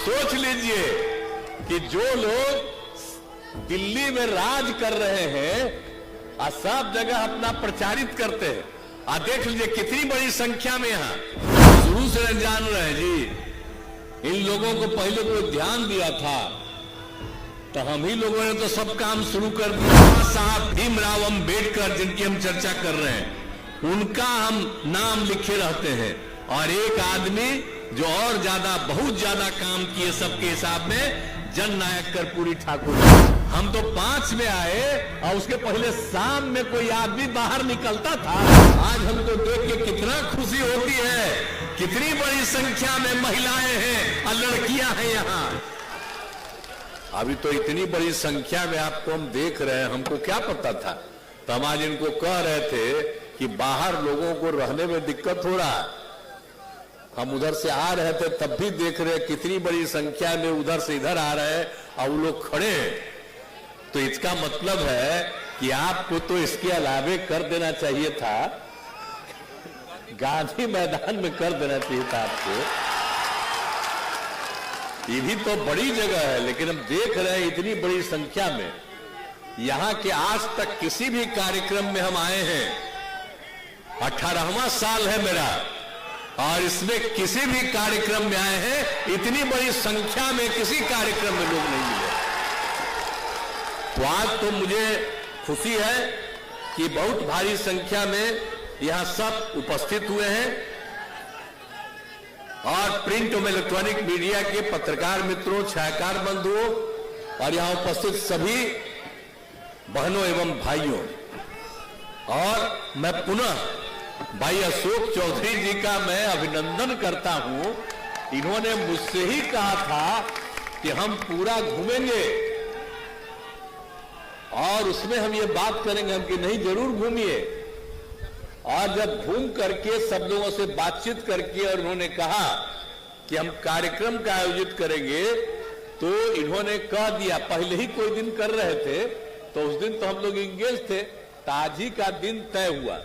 सोच लीजिए कि जो लोग दिल्ली में राज कर रहे हैं और सब जगह अपना प्रचारित करते हैं, और देख लीजिए कितनी बड़ी संख्या में यहां शुरू से जान रहे हैं जी। इन लोगों को पहले कोई ध्यान दिया था तो हम ही लोगों ने तो सब काम शुरू कर दिया। साहब भीमराव अंबेडकर जिनकी हम चर्चा कर रहे हैं, उनका हम नाम लिखे रहते हैं, और एक आदमी जो और ज्यादा बहुत ज्यादा काम किए सबके हिसाब में, जननायक कर्पूरी ठाकुर। हम तो 5 में आए और उसके पहले शाम में कोई आदमी बाहर निकलता था। आज हमको देख के कितना खुशी होती है, कितनी बड़ी संख्या में महिलाएं हैं और लड़कियां हैं यहाँ। अभी तो इतनी बड़ी संख्या में आपको हम देख रहे हैं, हमको क्या पता था। तो हम आज इनको कह रहे थे कि बाहर लोगों को रहने में दिक्कत हो रहा है। हम उधर से आ रहे थे तब भी देख रहे हैं कितनी बड़ी संख्या में उधर से इधर आ रहे हैं और वो लोग खड़े हैं। तो इसका मतलब है कि आपको तो इसके अलावे कर देना चाहिए था, गांधी मैदान में कर देना चाहिए था आपको। ये भी तो बड़ी जगह है, लेकिन हम देख रहे हैं इतनी बड़ी संख्या में। यहां के आज तक किसी भी कार्यक्रम में हम आए हैं, 18वां साल है मेरा, और इसमें किसी भी कार्यक्रम में आए हैं इतनी बड़ी संख्या में किसी कार्यक्रम में लोग नहीं मिले। तो आज तो मुझे खुशी है कि बहुत भारी संख्या में यहां सब उपस्थित हुए हैं, और प्रिंट और इलेक्ट्रॉनिक मीडिया के पत्रकार मित्रों, छायाकार बंधुओं और यहां उपस्थित सभी बहनों एवं भाइयों, और मैं पुनः भाई अशोक चौधरी जी का मैं अभिनंदन करता हूं। इन्होंने मुझसे ही कहा था कि हम पूरा घूमेंगे, और उसमें हम ये बात करेंगे हम कि नहीं जरूर घूमिए। और जब घूम करके सब लोगों से बातचीत करके और उन्होंने कहा कि हम कार्यक्रम का आयोजित करेंगे, तो इन्होंने कह दिया, पहले ही कोई दिन कर रहे थे तो उस दिन तो हम लोग इंगेज थे, आज ही का दिन तय हुआ,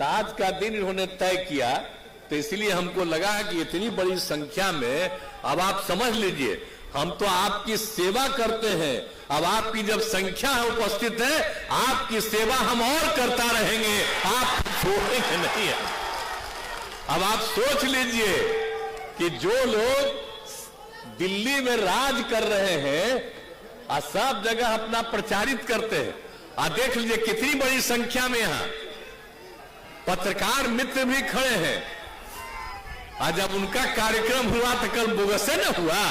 आज का दिन इन्होंने तय किया। तो इसलिए हमको लगा कि इतनी बड़ी संख्या में, अब आप समझ लीजिए हम तो आपकी सेवा करते हैं। अब आपकी जब संख्या है उपस्थित है, आपकी सेवा हम और करता रहेंगे, आप छोड़ेंगे नहीं है। अब आप सोच लीजिए कि जो लोग दिल्ली में राज कर रहे हैं और सब जगह अपना प्रचारित करते हैं, और देख लीजिए कितनी बड़ी संख्या में यहां पत्रकार मित्र भी खड़े हैं। आज जब उनका कार्यक्रम हुआ तो कल बोगसे न हुआ।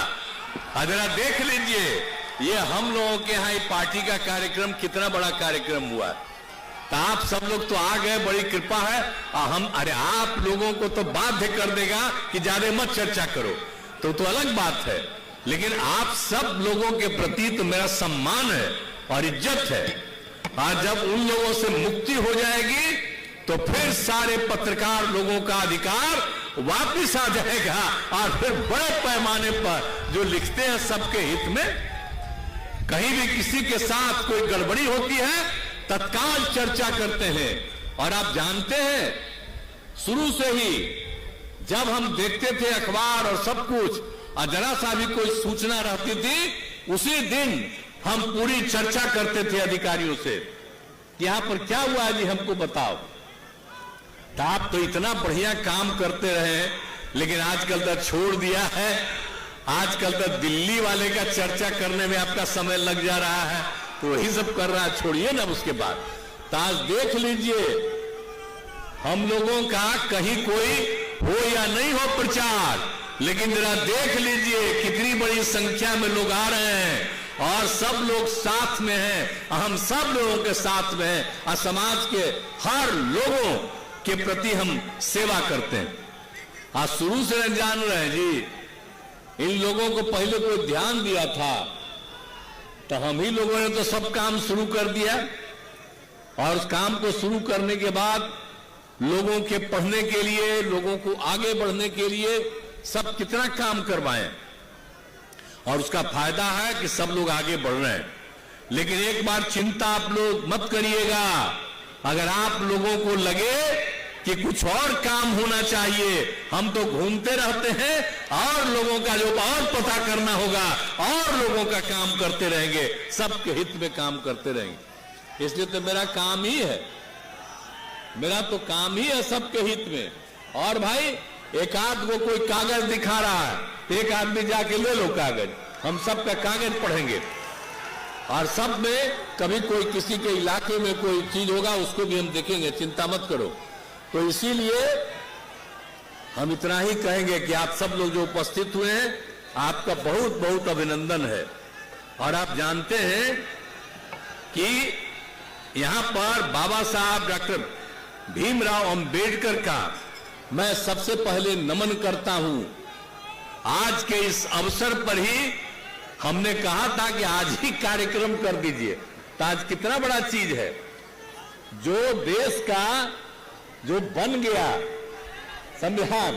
जरा देख लीजिए ये हम लोगों के यहाँ पार्टी का कार्यक्रम कितना बड़ा कार्यक्रम हुआ। तो आप सब लोग तो आ गए, बड़ी कृपा है। अरे आप लोगों को तो बाध्य कर देगा कि ज्यादा मत चर्चा करो, तो अलग बात है, लेकिन आप सब लोगों के प्रति तो मेरा सम्मान है और इज्जत है। आज जब उन लोगों से मुक्ति हो जाएगी तो फिर सारे पत्रकार लोगों का अधिकार वापिस आ जाएगा, और फिर बड़े पैमाने पर जो लिखते हैं सबके हित में, कहीं भी किसी के साथ कोई गड़बड़ी होती है तत्काल चर्चा करते हैं। और आप जानते हैं शुरू से ही जब हम देखते थे अखबार और सब कुछ, और जरा सा भी कोई सूचना रहती थी उसी दिन हम पूरी चर्चा करते थे अधिकारियों से, यहां पर क्या हुआ जी हमको बताओ। तो आप तो इतना बढ़िया काम करते रहे, लेकिन आजकल तो छोड़ दिया है। आजकल तो दिल्ली वाले का चर्चा करने में आपका समय लग जा रहा है, तो वही सब कर रहा है, छोड़िए ना उसके बाद। तो आज देख लीजिए हम लोगों का कहीं कोई हो या नहीं हो प्रचार, लेकिन जरा देख लीजिए कितनी बड़ी संख्या में लोग आ रहे हैं, और सब लोग साथ में हैं, हम सब लोगों के साथ में हैं, और समाज के हर लोगों के प्रति हम सेवा करते हैं। आज शुरू से जान रहे हैं जी, इन लोगों को पहले कोई ध्यान दिया था तो हम ही लोगों ने तो सब काम शुरू कर दिया, और उस काम को शुरू करने के बाद लोगों के पढ़ने के लिए, लोगों को आगे बढ़ने के लिए सब कितना काम करवाएं, और उसका फायदा है कि सब लोग आगे बढ़ रहे हैं। लेकिन एक बार चिंता आप लोग मत करिएगा, अगर आप लोगों को लगे कि कुछ और काम होना चाहिए। हम तो घूमते रहते हैं और लोगों का जो और पता करना होगा और लोगों का काम करते रहेंगे, सबके हित में काम करते रहेंगे। इसलिए तो मेरा काम ही है, मेरा तो काम ही है सबके हित में। और भाई एक आध को कोई कागज दिखा रहा है तो एक आदमी जाके ले लो कागज, हम सबका कागज पढ़ेंगे और सब में कभी कोई किसी के इलाके में कोई चीज होगा उसको भी हम देखेंगे, चिंता मत करो। तो इसीलिए हम इतना ही कहेंगे कि आप सब लोग जो उपस्थित हुए हैं, आपका बहुत बहुत अभिनंदन है। और आप जानते हैं कि यहां पर बाबा साहब डॉक्टर भीमराव अंबेडकर का मैं सबसे पहले नमन करता हूं। आज के इस अवसर पर ही हमने कहा था कि आज ही कार्यक्रम कर दीजिए, तो आज कितना बड़ा चीज है। जो देश का जो बन गया संविधान,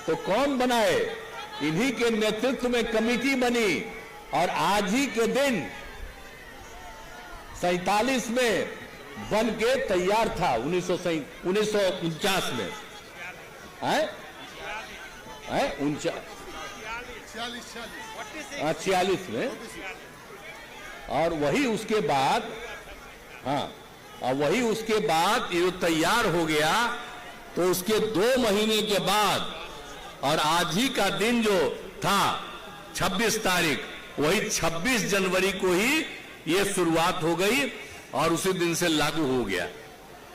तो कौन बनाए? इन्हीं के नेतृत्व में कमेटी बनी और आज ही के दिन 47 में बन के तैयार था। 1949 में है 46 में, और वही उसके बाद, हाँ, और वही उसके बाद ये तैयार हो गया। तो उसके 2 महीने के बाद और आज ही का दिन जो था 26 तारीख, वही 26 जनवरी को ही ये शुरुआत हो गई और उसी दिन से लागू हो गया।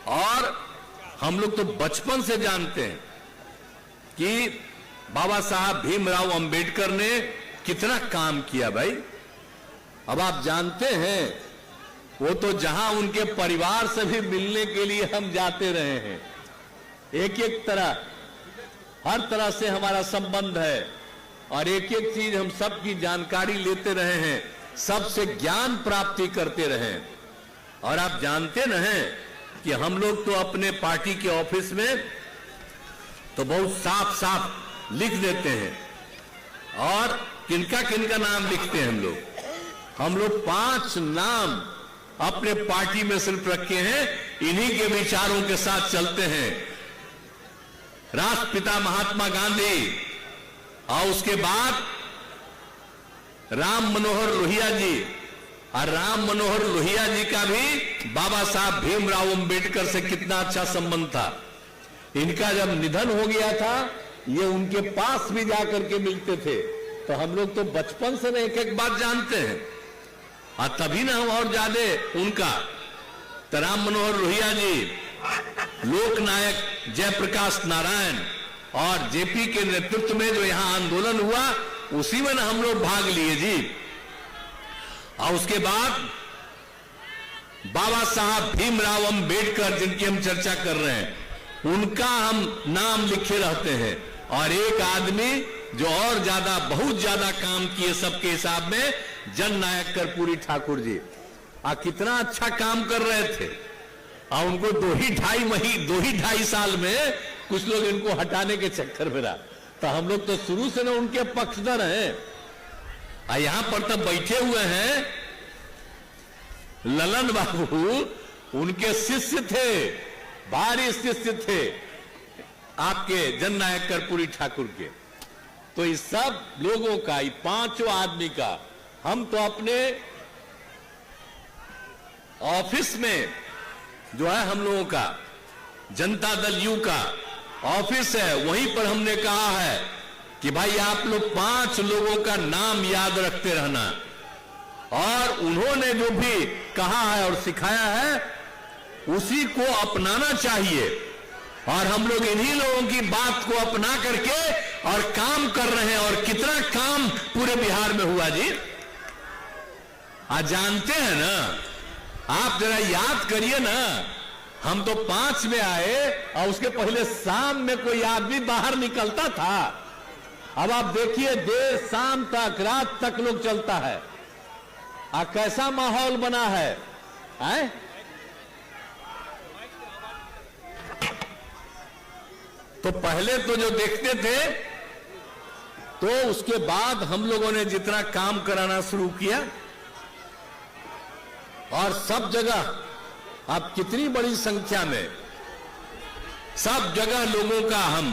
और हम लोग तो बचपन से जानते हैं कि बाबा साहब भीमराव अंबेडकर ने कितना काम किया भाई। अब आप जानते हैं, वो तो जहां उनके परिवार से भी मिलने के लिए हम जाते रहे हैं, एक एक तरह, हर तरह से हमारा संबंध है और एक एक चीज हम सबकी जानकारी लेते रहे हैं, सबसे ज्ञान प्राप्ति करते रहे। और आप जानते न हैं कि हम लोग तो अपने पार्टी के ऑफिस में तो बहुत साफ साफ लिख देते हैं, और किनका किनका नाम लिखते हैं हम लोग 5 नाम अपने पार्टी में सिर्फ रखे हैं, इन्हीं के विचारों के साथ चलते हैं। राष्ट्रपिता महात्मा गांधी, और उसके बाद राम मनोहर लोहिया जी, और राम मनोहर लोहिया जी का भी बाबा साहब भीमराव अंबेडकर से कितना अच्छा संबंध था। इनका जब निधन हो गया था, ये उनके पास भी जाकर के मिलते थे। तो हम लोग तो बचपन से ना एक एक बात जानते हैं, और तभी ना हम और ज्यादा उनका। तो राम मनोहर लोहिया जी, लोकनायक जयप्रकाश नारायण और जेपी के नेतृत्व में जो यहां आंदोलन हुआ, उसी में ना हम लोग भाग लिए जी। और उसके बाद बाबा साहब भीमराव अंबेडकर, जिनकी हम चर्चा कर रहे हैं, उनका हम नाम लिखे रहते हैं। और एक आदमी जो और ज्यादा, बहुत ज्यादा काम किए सबके हिसाब में, जननायक कर्पूरी ठाकुर जी। कितना अच्छा काम कर रहे थे, और उनको 2.5 साल में कुछ लोग इनको हटाने के चक्कर में रहा। तो हम लोग तो शुरू से ना उनके पक्षधर हैं। यहां पर तो बैठे हुए हैं ललन बाबू, उनके शिष्य थे, भारी शिष्य थे आपके जननायक कर्पूरी ठाकुर के। तो इस सब लोगों का, 5 आदमी का, हम तो अपने ऑफिस में जो है हम लोगों का जनता दल यू का ऑफिस है, वहीं पर हमने कहा है कि भाई आप लोग 5 लोगों का नाम याद रखते रहना, और उन्होंने जो भी कहा है और सिखाया है उसी को अपनाना चाहिए। और हम लोग इन्हीं लोगों की बात को अपना करके और काम कर रहे हैं। और कितना काम पूरे बिहार में हुआ जी, आज जानते हैं ना, आप जरा याद करिए ना। हम तो 5 में आए और उसके पहले शाम में कोई आदमी बाहर निकलता था। अब आप देखिए, देर शाम तक, रात तक लोग चलता है। कैसा माहौल बना है, तो पहले तो जो देखते थे, तो उसके बाद हम लोगों ने जितना काम कराना शुरू किया, और सब जगह आप कितनी बड़ी संख्या में सब जगह लोगों का हम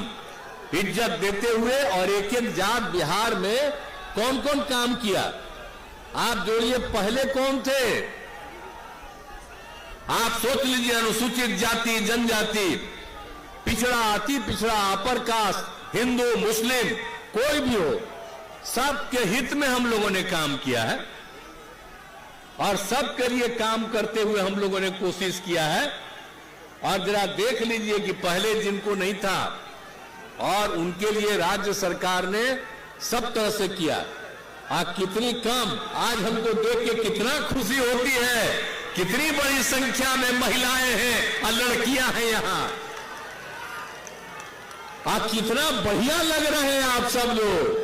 इज्जत देते हुए और एक एक जात बिहार में कौन कौन काम किया आप जोड़िए। पहले कौन थे आप सोच लीजिए। अनुसूचित जाति, जनजाति, पिछड़ा, अति पिछड़ा, अपर कास्ट, हिंदू, मुस्लिम, कोई भी हो, सबके हित में हम लोगों ने काम किया है और सबके लिए काम करते हुए हम लोगों ने कोशिश किया है। और जरा देख लीजिए कि पहले जिनको नहीं था और उनके लिए राज्य सरकार ने सब तरह से किया। कितनी कम आज हमको देख के कितना खुशी होती है, कितनी बड़ी संख्या में महिलाएं हैं और लड़कियां हैं यहां। कितना बढ़िया लग रहे हैं आप सब लोग,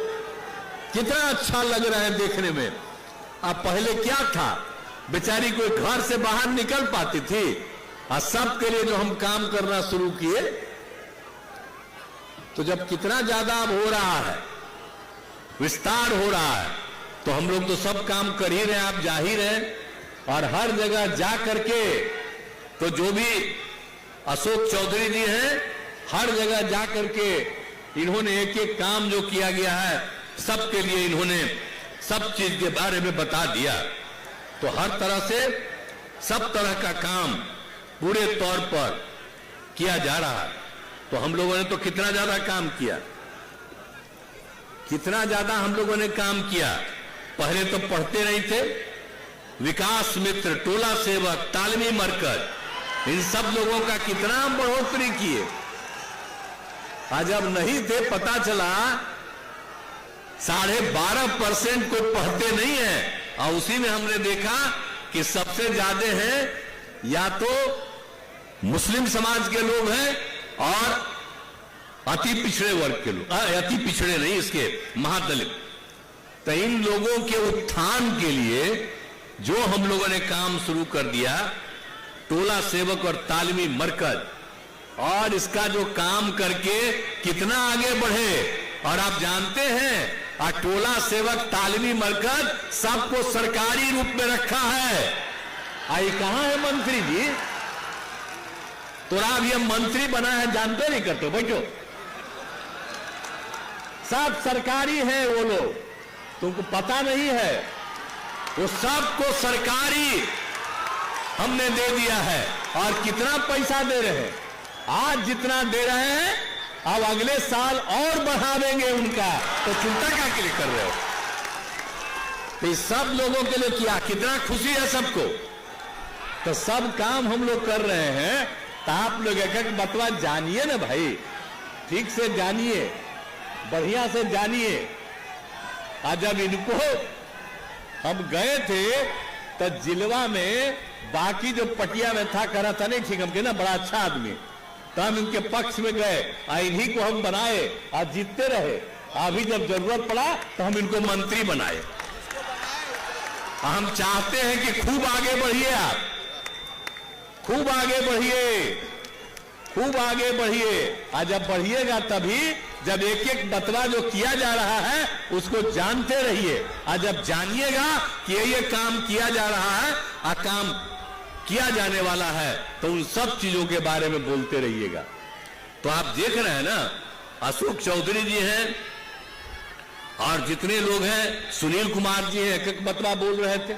कितना अच्छा लग रहा है देखने में। पहले क्या था, बेचारी कोई घर से बाहर निकल पाती थी और सबके लिए जो हम काम करना शुरू किए तो जब कितना ज्यादा अब हो रहा है, विस्तार हो रहा है, तो हम लोग तो सब काम कर ही रहे हैं, आप जा ही रहे और हर जगह जा करके तो जो भी अशोक चौधरी जी हैं हर जगह जा करके इन्होंने एक एक काम जो किया गया है सबके लिए इन्होंने सब चीज के बारे में बता दिया। तो हर तरह से सब तरह का काम पूरे तौर पर किया जा रहा है। तो हम लोगों ने तो कितना ज्यादा काम किया, कितना ज्यादा हम लोगों ने काम किया। पहले तो पढ़ते नहीं थे, विकास मित्र, टोला सेवक, तालमी मरकज, इन सब लोगों का कितना बढ़ोतरी किए। आज अब नहीं थे, पता चला 12.5% को पढ़ते नहीं है और उसी में हमने देखा कि सबसे ज्यादा हैं या तो मुस्लिम समाज के लोग हैं और अति पिछड़े वर्ग के लोग, अति पिछड़े नहीं, इसके महादलित। तो इन लोगों के उत्थान के लिए जो हम लोगों ने काम शुरू कर दिया, टोला सेवक और तालीमी मरकज, और इसका जो काम करके कितना आगे बढ़े। और आप जानते हैं टोला सेवक, तालीमी मरकज सबको सरकारी रूप में रखा है। आई कहां है मंत्री जी? तो आप ये मंत्री बना है जानते नहीं करते, बैठो, सब सरकारी है वो लोग, तुमको पता नहीं है, वो सबको सरकारी हमने दे दिया है। और कितना पैसा दे रहे हैं, आज जितना दे रहे हैं अब अगले साल और बढ़ा देंगे उनका, तो चिंता क्या के लिए कर रहे हो? तो इस सब लोगों के लिए किया, कितना खुशी है सबको। तो सब काम हम लोग कर रहे हैं, तो आप लोग एक एक बतवा जानिए ना भाई, ठीक से जानिए, बढ़िया से जानिए। आज जब इनको हम गए थे तो जिलवा में बाकी जो पटिया में था, कह रहा था नहीं ठीक, हम के ना बड़ा अच्छा आदमी, तो हम इनके पक्ष में गए, इन्हीं को हम बनाए और जीतते रहे। अभी जब जरूरत पड़ा तो हम इनको मंत्री बनाए। हम चाहते हैं कि खूब आगे बढ़िए, आप खूब आगे बढ़िए, खूब आगे बढ़िए। और जब बढ़िएगा तभी जब एक एक बतवा जो किया जा रहा है उसको जानते रहिए। और जब जानिएगा कि ये काम किया जा रहा है और काम किया जाने वाला है, तो उन सब चीजों के बारे में बोलते रहिएगा। तो आप देख रहे हैं ना, अशोक चौधरी जी हैं और जितने लोग हैं, सुनील कुमार जी हैं, एक एक बतवा बोल रहे थे।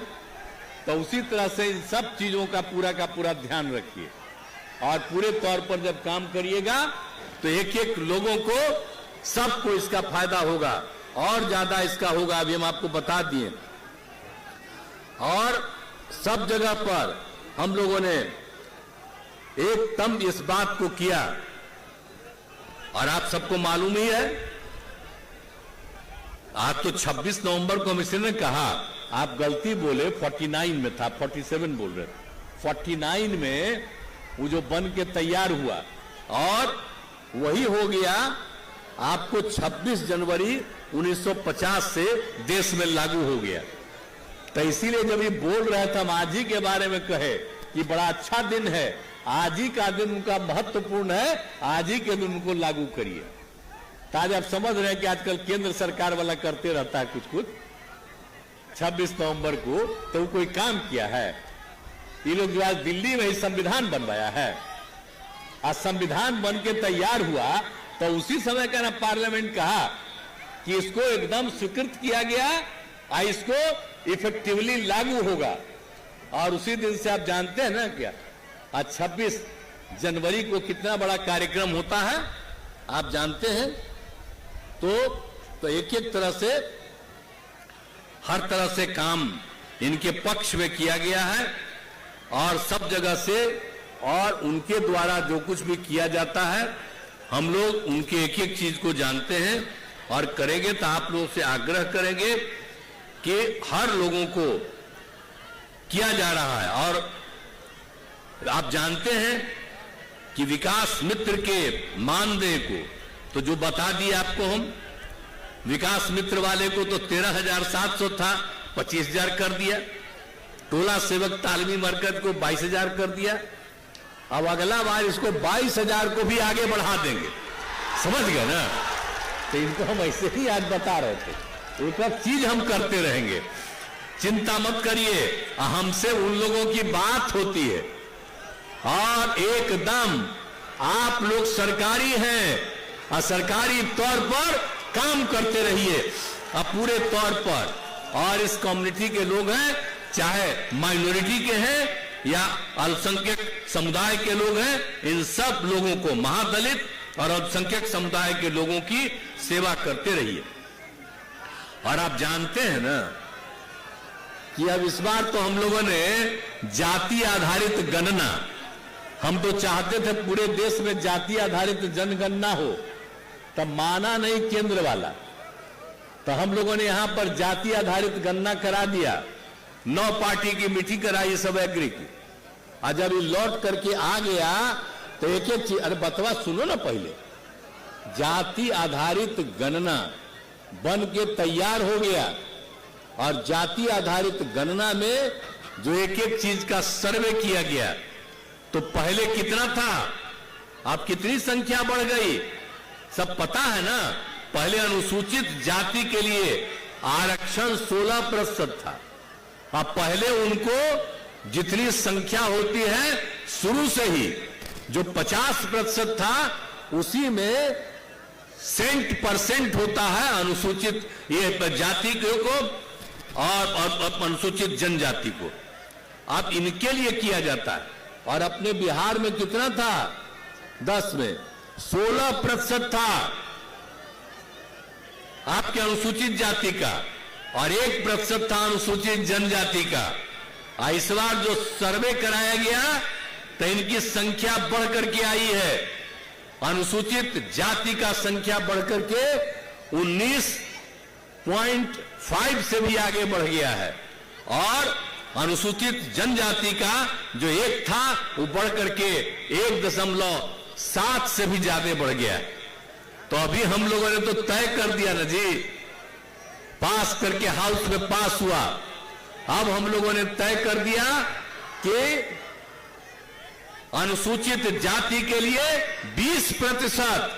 तो उसी तरह से इन सब चीजों का पूरा ध्यान रखिए और पूरे तौर पर जब काम करिएगा तो एक एक लोगों को, सबको इसका फायदा होगा और ज्यादा इसका होगा। अभी हम आपको बता दिए। और सब जगह पर हम लोगों ने एकदम इस बात को किया और आप सबको मालूम ही है, आज तो 26 नवंबर को मिनिस्टर ने कहा, आप गलती बोले, 49 में था, 47 बोल रहे थे। 49 में वो जो बन के तैयार हुआ और वही हो गया आपको 26 जनवरी 1950 से देश में लागू हो गया। तो इसीलिए जब ये बोल रहे थे, हम आज ही के बारे में कहे कि बड़ा अच्छा दिन है, आज ही का दिन उनका महत्वपूर्ण है, आज ही के दिन उनको लागू करिए। तो आज आप समझ रहे हैं कि आजकल केंद्र सरकार वाला करते रहता है कुछ 26 नवंबर को, तो वो कोई काम किया है? ये लोग जो आज दिल्ली में ही संविधान बनवाया है, आज संविधान बन के तैयार हुआ तो उसी समय का ना पार्लियामेंट कहा कि इसको एकदम स्वीकृत किया गया और इसको इफेक्टिवली लागू होगा। और उसी दिन से आप जानते हैं ना क्या आज 26 जनवरी को कितना बड़ा कार्यक्रम होता है आप जानते हैं। तो एक एक तरह से हर तरह से काम इनके पक्ष में किया गया है और सब जगह से और उनके द्वारा जो कुछ भी किया जाता है हम लोग उनके एक एक चीज को जानते हैं और करेंगे। तो आप लोगों से आग्रह करेंगे कि हर लोगों को किया जा रहा है। और आप जानते हैं कि विकास मित्र के मानदेय को तो जो बता दिए आपको हम, विकास मित्र वाले को तो 13,700 था 25,000 कर दिया, टोला सेवक तालमी मरकज को 22,000 कर दिया। अब अगला बार इसको 22,000 को भी आगे बढ़ा देंगे, समझ गए ना। तो इनको हम ऐसे ही आज बता रहे थे, एक एक चीज हम करते रहेंगे, चिंता मत करिए। हमसे उन लोगों की बात होती है और एकदम आप लोग सरकारी हैं और सरकारी तौर पर काम करते रहिए और पूरे तौर पर। और इस कम्युनिटी के लोग हैं, चाहे माइनॉरिटी के हैं या अल्पसंख्यक समुदाय के लोग हैं, इन सब लोगों को, महादलित और अल्पसंख्यक समुदाय के लोगों की सेवा करते रहिए। और आप जानते हैं ना कि अब इस बार तो हम लोगों ने जाति आधारित गणना, हम तो चाहते थे पूरे देश में जाति आधारित जनगणना हो, तब माना नहीं केंद्र वाला, तो हम लोगों ने यहां पर जाति आधारित गणना करा दिया। 9 पार्टी की मीटिंग कराई, सब एग्री की। और जब ये लौट करके आ गया तो एक एक चीज, अरे बतवा सुनो ना, पहले जाति आधारित गणना बन के तैयार हो गया और जाति आधारित गणना में जो एक एक चीज का सर्वे किया गया, तो पहले कितना था, अब कितनी संख्या बढ़ गई, सब पता है ना। पहले अनुसूचित जाति के लिए आरक्षण 16% था। अब पहले उनको जितनी संख्या होती है शुरू से ही जो 50% था उसी में 100% होता है अनुसूचित ये जाति को और अनुसूचित जनजाति को। अब इनके लिए किया जाता है। और अपने बिहार में कितना था, 10 में 16% था आपके अनुसूचित जाति का और 1% था अनुसूचित जनजाति का। इस बार जो सर्वे कराया गया तो इनकी संख्या बढ़कर के आई है, अनुसूचित जाति का संख्या बढ़कर के 19.5 से भी आगे बढ़ गया है और अनुसूचित जनजाति का जो 1 था वो बढ़कर के 1.7 से भी ज्यादा बढ़ गया है। तो अभी हम लोगों ने तो तय कर दिया ना जी, पास करके हाउस में पास हुआ। अब हम लोगों ने तय कर दिया कि अनुसूचित जाति के लिए 20%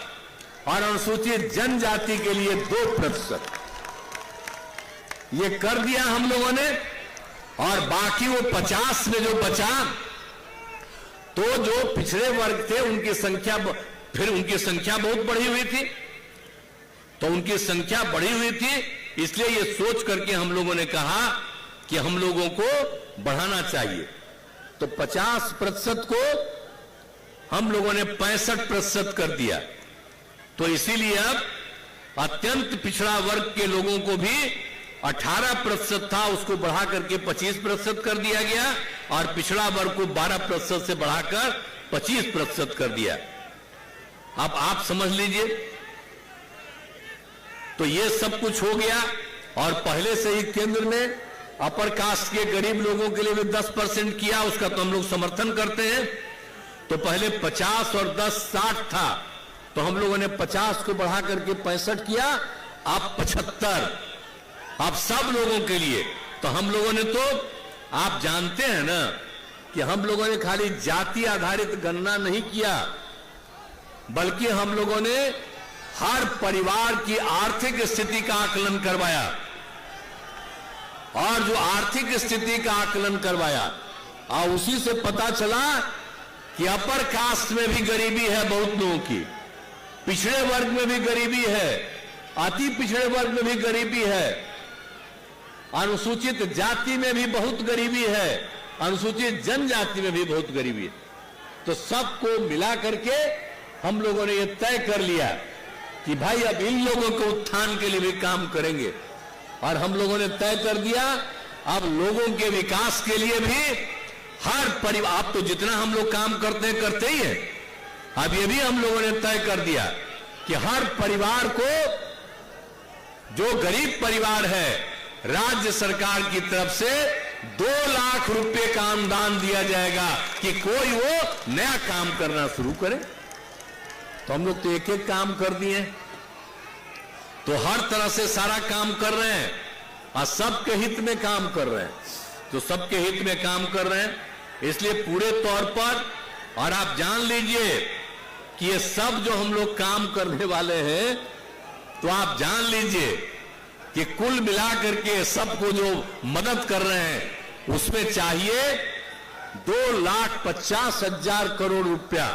और अनुसूचित जनजाति के लिए 2%, ये कर दिया हम लोगों ने। और बाकी वो 50 में जो बचा, तो जो पिछड़े वर्ग थे उनकी संख्या, फिर उनकी संख्या बहुत बढ़ी हुई थी, तो उनकी संख्या बढ़ी हुई थी, इसलिए ये सोच करके हम लोगों ने कहा कि हम लोगों को बढ़ाना चाहिए। तो 50% को हम लोगों ने 65% कर दिया। तो इसीलिए अब अत्यंत पिछड़ा वर्ग के लोगों को भी 18% था, उसको बढ़ा करके 25% कर दिया गया और पिछड़ा वर्ग को 12% से बढ़ाकर 25% कर दिया। अब आप समझ लीजिए, तो ये सब कुछ हो गया। और पहले से ही केंद्र ने अपर कास्ट के गरीब लोगों के लिए भी 10% किया, उसका तो हम लोग समर्थन करते हैं। तो पहले 50 और 10 60 था, तो हम लोगों ने 50 को बढ़ा करके 65 किया, अब 75, अब सब लोगों के लिए। तो हम लोगों ने तो, आप जानते हैं ना कि हम लोगों ने खाली जाति आधारित गणना नहीं किया, बल्कि हम लोगों ने हर परिवार की आर्थिक स्थिति का आकलन करवाया। और जो आर्थिक स्थिति का आकलन करवाया और उसी से पता चला कि अपर कास्ट में भी गरीबी है बहुत लोगों की, पिछड़े वर्ग में भी गरीबी है, अति पिछड़े वर्ग में भी गरीबी है, अनुसूचित जाति में भी बहुत गरीबी है, अनुसूचित जनजाति में भी बहुत गरीबी है। तो सबको मिला करके हम लोगों ने यह तय कर लिया कि भाई अब इन लोगों के उत्थान के लिए भी काम करेंगे। और हम लोगों ने तय कर दिया अब लोगों के विकास के लिए भी हर परिवार, आप तो जितना हम लोग काम करते हैं करते ही है, अब ये भी हम लोगों ने तय कर दिया कि हर परिवार को, जो गरीब परिवार है, राज्य सरकार की तरफ से 2 लाख रुपए का अनुदान दिया जाएगा कि कोई वो नया काम करना शुरू करे। तो हम लोग तो एक एक काम कर दिए, तो हर तरह से सारा काम कर रहे हैं और सबके हित में काम कर रहे हैं, तो सबके हित में काम कर रहे हैं। इसलिए पूरे तौर पर, और आप जान लीजिए कि ये सब जो हम लोग काम करने वाले हैं, तो आप जान लीजिए कि कुल मिलाकर के सबको जो मदद कर रहे हैं उसमें चाहिए 2,50,000 करोड़ रुपया।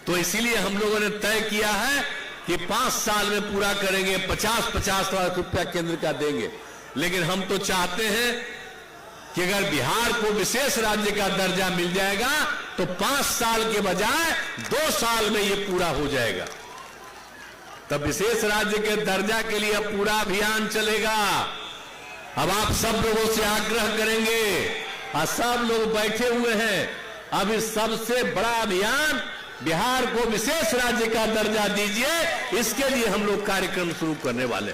तो इसीलिए हम लोगों ने तय किया है कि 5 साल में पूरा करेंगे, 50-50 लाख रुपया केंद्र का देंगे। लेकिन हम तो चाहते हैं कि अगर बिहार को विशेष राज्य का दर्जा मिल जाएगा तो 5 साल के बजाय 2 साल में ये पूरा हो जाएगा। तब विशेष राज्य के दर्जा के लिए पूरा अभियान चलेगा। अब आप सब लोगों से आग्रह करेंगे, और सब लोग बैठे हुए हैं, अब इस सबसे बड़ा अभियान बिहार को विशेष राज्य का दर्जा दीजिए, इसके लिए हम लोग कार्यक्रम शुरू करने वाले।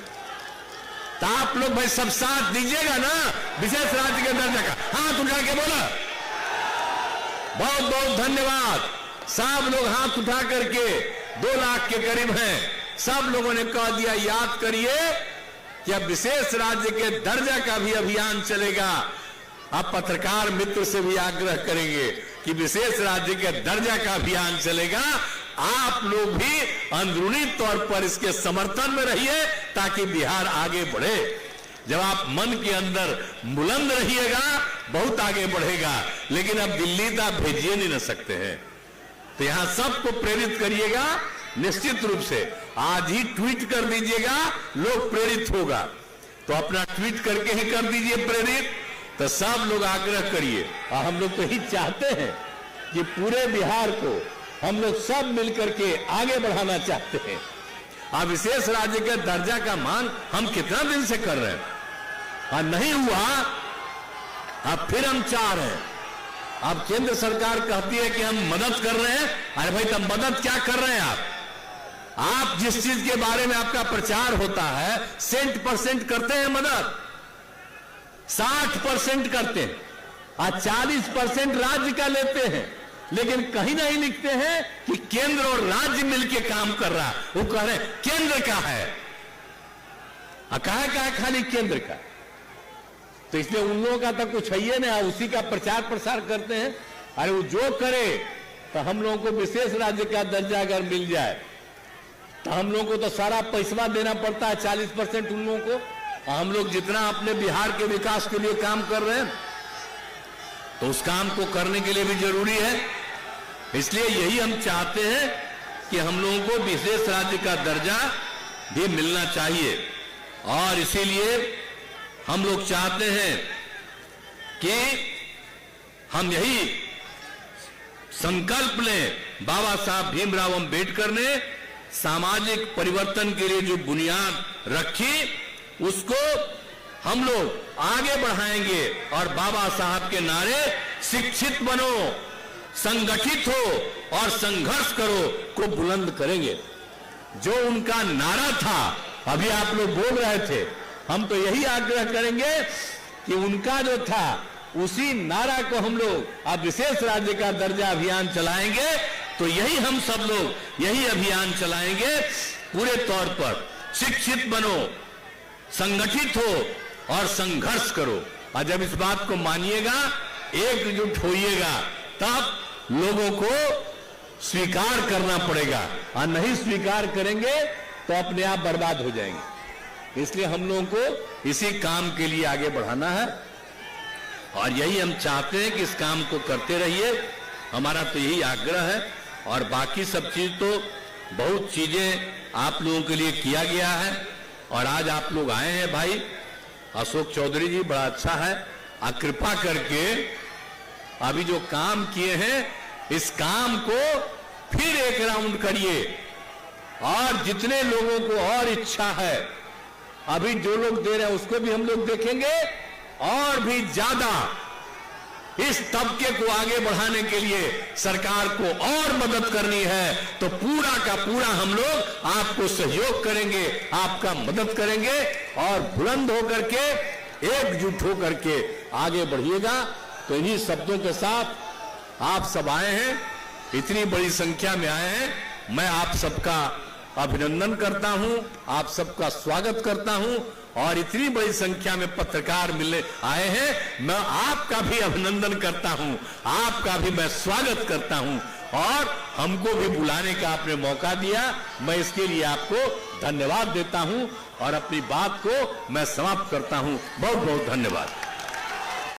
तो आप लोग भाई सब साथ दीजिएगा ना विशेष राज्य के दर्जा का? हाथ उठा के बोला, बहुत बहुत धन्यवाद। सब लोग हाथ उठा करके 2 लाख के करीब हैं, सब लोगों ने कह दिया। याद करिए कि अब विशेष राज्य के दर्जा का भी अभियान चलेगा। अब पत्रकार मित्र से भी आग्रह करेंगे कि विशेष राज्य के दर्जा का अभियान चलेगा। आप लोग भी अंदरूनी तौर पर इसके समर्थन में रहिए ताकि बिहार आगे बढ़े। जब आप मन के अंदर बुलंद रहिएगा बहुत आगे बढ़ेगा। लेकिन अब दिल्ली तो आप भेजिए नहीं न सकते हैं, तो यहां सबको प्रेरित करिएगा। निश्चित रूप से आज ही ट्वीट कर दीजिएगा, लोग प्रेरित होगा। तो अपना ट्वीट करके ही कर दीजिए प्रेरित। तो सब लोग आग्रह करिए, और हम लोग तो ही चाहते हैं कि पूरे बिहार को हम लोग सब मिलकर के आगे बढ़ाना चाहते हैं। अब विशेष राज्य के दर्जा का मांग हम कितना दिन से कर रहे हैं, और नहीं हुआ। अब फिर हम चाह रहे हैं। अब केंद्र सरकार कहती है कि हम मदद कर रहे हैं। अरे भाई, तब मदद क्या कर रहे हैं आप जिस चीज के बारे में आपका प्रचार होता है 100% करते हैं मदद, 60% करते हैं, और 40% राज्य का लेते हैं। लेकिन कहीं नहीं लिखते हैं कि केंद्र और राज्य मिलकर काम कर रहा। वो कह रहे हैं केंद्र का है, कहा है खाली केंद्र का। तो इसलिए उन लोगों का तो कुछ है ही नहीं, उसी का प्रचार प्रसार करते हैं। अरे वो जो करे, तो हम लोगों को विशेष राज्य का दर्जा अगर मिल जाए तो हम लोगों को तो सारा पैसा देना पड़ता है, 40% उन लोगों को। हम लोग जितना अपने बिहार के विकास के लिए काम कर रहे हैं, तो उस काम को करने के लिए भी जरूरी है। इसलिए यही हम चाहते हैं कि हम लोगों को विशेष राज्य का दर्जा भी मिलना चाहिए। और इसीलिए हम लोग चाहते हैं कि हम यही संकल्प लें। बाबा साहब भीमराव अंबेडकर ने सामाजिक परिवर्तन के लिए जो बुनियाद रखी, उसको हम लोग आगे बढ़ाएंगे। और बाबा साहब के नारे शिक्षित बनो, संगठित हो और संघर्ष करो को बुलंद करेंगे। जो उनका नारा था, अभी आप लोग बोल रहे थे, हम तो यही आग्रह करेंगे कि उनका जो था उसी नारा को हम लोग अब विशेष राज्य का दर्जा अभियान चलाएंगे। तो यही हम सब लोग यही अभियान चलाएंगे पूरे तौर पर। शिक्षित बनो, संगठित हो और संघर्ष करो। और जब इस बात को मानिएगा, एकजुट होइएगा, तब लोगों को स्वीकार करना पड़ेगा। और नहीं स्वीकार करेंगे तो अपने आप बर्बाद हो जाएंगे। इसलिए हम लोगों को इसी काम के लिए आगे बढ़ाना है। और यही हम चाहते हैं कि इस काम को करते रहिए। हमारा तो यही आग्रह है। और बाकी सब चीज तो बहुत चीजें आप लोगों के लिए किया गया है और आज आप लोग आए हैं भाई। अशोक चौधरी जी बड़ा अच्छा है, कृपा करके अभी जो काम किए हैं इस काम को फिर एक राउंड करिए और जितने लोगों को और इच्छा है अभी जो लोग दे रहे हैं उसको भी हम लोग देखेंगे और भी ज्यादा इस तबके को आगे बढ़ाने के लिए सरकार को और मदद करनी है तो पूरा का पूरा हम लोग आपको सहयोग करेंगे, आपका मदद करेंगे और बुलंद होकर के एकजुट होकर के आगे बढ़िएगा। तो इन्हीं शब्दों के साथ आप सब आए हैं, इतनी बड़ी संख्या में आए हैं, मैं आप सबका अभिनंदन करता हूं, आप सबका स्वागत करता हूं और इतनी बड़ी संख्या में पत्रकार मिलने आए हैं, मैं आपका भी अभिनंदन करता हूं, आपका भी मैं स्वागत करता हूं और हमको भी बुलाने का आपने मौका दिया, मैं इसके लिए आपको धन्यवाद देता हूं और अपनी बात को मैं समाप्त करता हूं। बहुत बहुत धन्यवाद।